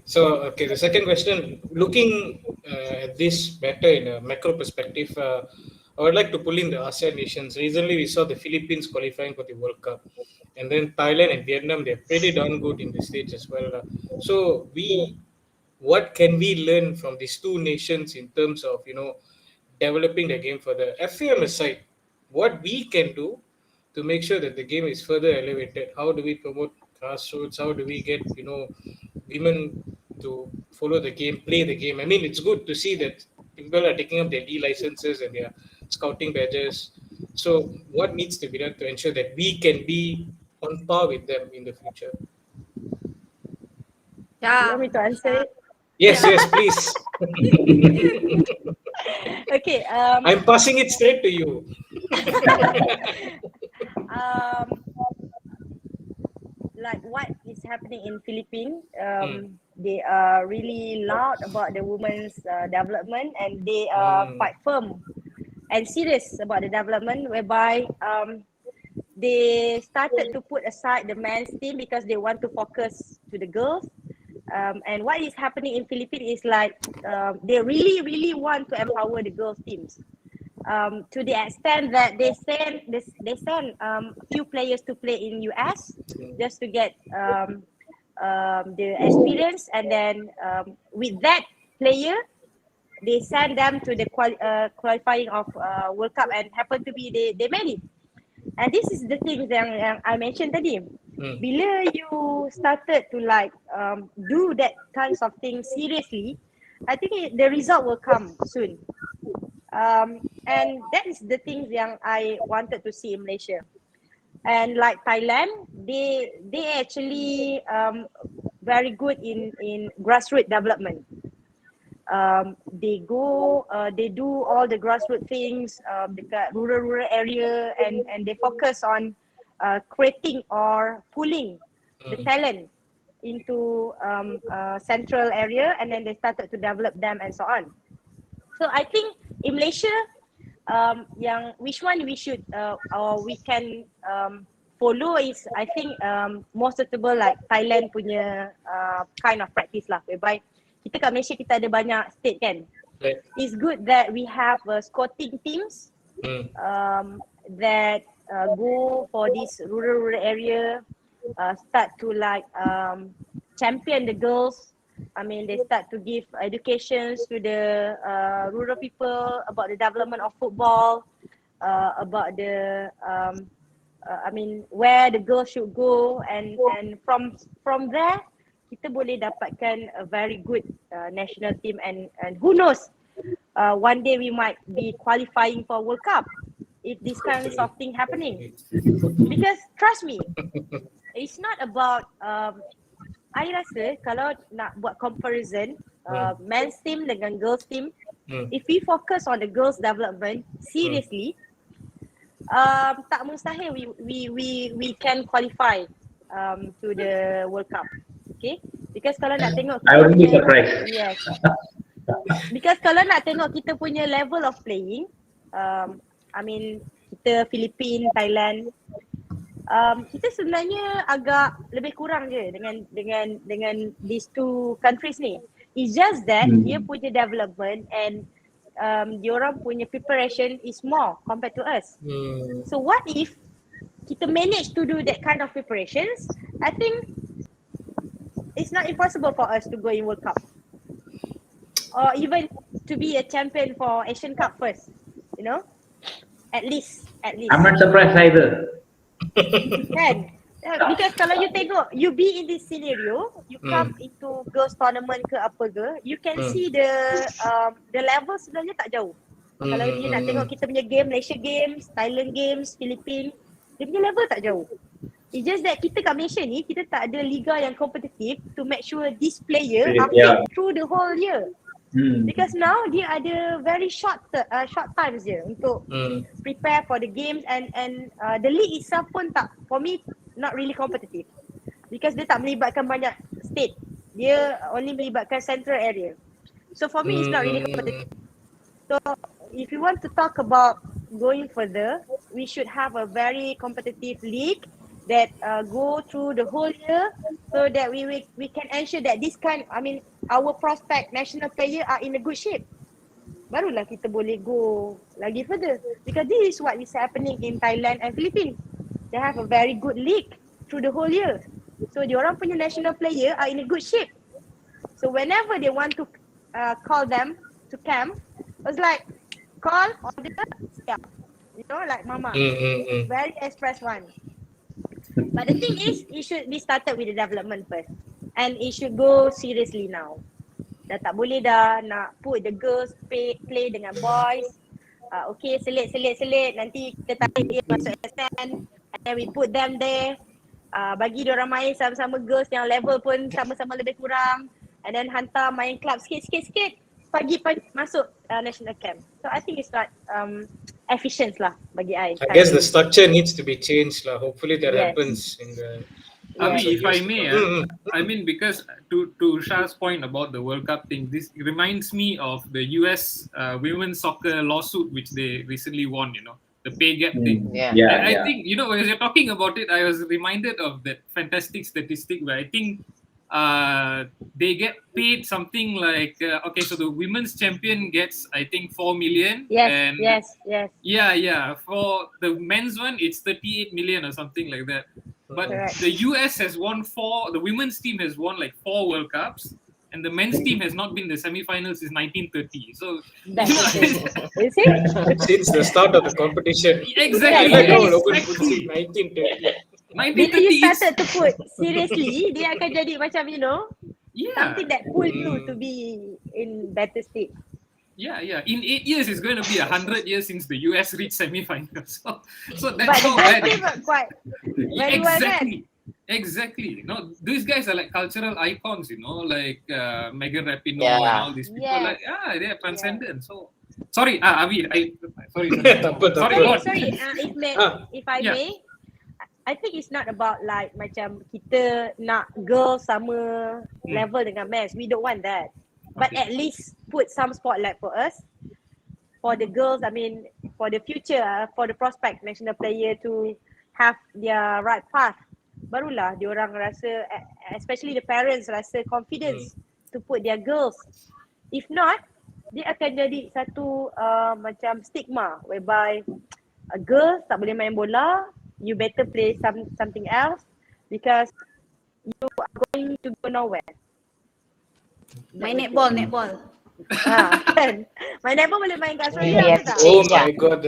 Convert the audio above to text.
So, okay, the second question, looking at this better in a macro perspective, I would like to pull in the ASEAN nations. Recently, we saw the Philippines qualifying for the World Cup, and then Thailand and Vietnam, they're pretty darn good in the stage as well. So, what can we learn from these two nations in terms of, developing the game further? FAM aside, what we can do to make sure that the game is further elevated? How do we promote grassroots? How do we get, women to follow the game, play the game? I mean, it's good to see that people are taking up their D licenses and their scouting badges. So, what needs to be done to ensure that we can be on par with them in the future? You want me to answer it? Yes, yes, please. Okay. I'm passing it straight to you. Like what is happening in Philippines, they are really loud about the women's development, and they are quite firm and serious about the development, whereby they started to put aside the men's team because they want to focus to the girls. And what is happening in Philippines is like they really want to empower the girls teams, to the extent that they send few players to play in US just to get the experience, and then with that player they send them to the qualifying of World Cup, and happen to be they made it. And this is the thing yang I mentioned tadi. Bila you started to like do that kinds of things seriously, I think the result will come soon. And that is the things yang I wanted to see in Malaysia. And like Thailand, they actually very good in grassroots development. They do all the grassroots things dekat rural area, and they focus on creating or pulling the talent into central area, and then they started to develop them and so on. So I think in Malaysia, yang which one we should or we can follow is, I think more suitable like Thailand punya kind of practice lah, whereby kita kat Malaysia kita ada banyak state kan. Right. It's good that we have scouting teams that go for this rural area, start to like champion the girls. I mean, they start to give educations to the rural people about the development of football, about the I mean where the girls should go, and from there kita boleh dapatkan a very good national team, and who knows, one day we might be qualifying for World Cup if this kind of thing happening. Because trust me, it's not about I rasa kalau nak buat comparison men's team dengan girls team, if we focus on the girls development seriously, tak mustahil we can qualify to the World Cup. Okay, because kalau nak tengok I would be surprised. Yes. Because kalau nak tengok kita punya level of playing, I mean kita Philippines, Thailand, kita sebenarnya agak lebih kurang je dengan these two countries ni. It's just that dia punya development and diorang punya preparation is more compared to us. So what if kita manage to do that kind of preparations? I think it's not impossible for us to go in World Cup, or even to be a champion for Asian Cup first, you know, at least. I'm not surprised either. Kan? Because kalau you tengok, you be in this scenario, you come into girls tournament ke apa ke, you can see the level sebenarnya tak jauh. Kalau you nak tengok kita punya game, Malaysia Games, Thailand Games, Philippines, dia punya level tak jauh. It's just that kita kat Malaysia ni, kita tak ada liga yang kompetitif to make sure this player are fit through the whole year. Because now dia ada very short times je untuk prepare for the games, and the league itself pun tak, for me, not really competitive. Because dia tak melibatkan banyak state. Dia only melibatkan central area. So for me, it's not really competitive. So if you want to talk about going further, we should have a very competitive league that go through the whole year, so that we can ensure that this kind, I mean, our prospect national player are in a good shape. Barulah kita boleh go lagi further, because this is what is happening in Thailand and Philippines. They have a very good league through the whole year, so diorang punya national player are in a good shape. So whenever they want to call them to camp, it's like call, order, yeah, you know, like mama, very express one. But the thing is, it should be started with the development first, and it should go seriously now. Dah tak boleh dah nak put the girls play dengan boys. Okay, selit, nanti kita tarik dia masuk SN, and then we put them there. Bagi diorang main sama-sama girls yang level pun sama-sama lebih kurang, and then hantar main club sikit, pagi masuk national camp. So I think it's not efficient lah bagi I. I guess the structure needs to be changed lah. Hopefully that Yes. happens in the. Abi, if I may, I mean, because to Shah's point about the World Cup thing, this reminds me of the US women's soccer lawsuit which they recently won, you know, the pay gap thing. And I think, you know, when you're talking about it, I was reminded of that fantastic statistic where I think they get paid something like, okay, so the women's champion gets, I think, 4 million. Yes. Yeah. For the men's one, it's 38 million or something like that. But Correct. the US has won the women's team has won like 4 World Cups, and the men's team has not been in the semi-finals since 1930. So, That's it. You see? Since the start of the competition. Exactly. I know Yes. Logan puts it 1930. Bila you 1930 started to put seriously, dia akan jadi macam, you know, yeah, something that pull you to be in better state. yeah. In 8 years, it's going to be 100 years since the US reached semi-finals. So But that's the how bad. girls team quite very well done. Exactly. No, these guys are like cultural icons, you know, like Megan Rapinoe Yeah. and all these people. Yes. Like, they are transcendent. So, sorry, Avi, sorry. Tak apa. Sorry, if I Yeah. may, I think it's not about like macam kita nak girls sama level dengan men's. We don't want that. But Okay. at least put some spotlight for us, for the girls. I mean, for the future, for the prospect national player to have their right path. Barulah diorang rasa, especially the parents rasa confidence to put their girls. If not, dia akan jadi satu macam stigma whereby a girl tak boleh main bola, you better play something else because you are going to go nowhere. Main netball. Kan? Main netball boleh main kat Australia Yes. ke tak? Oh my god,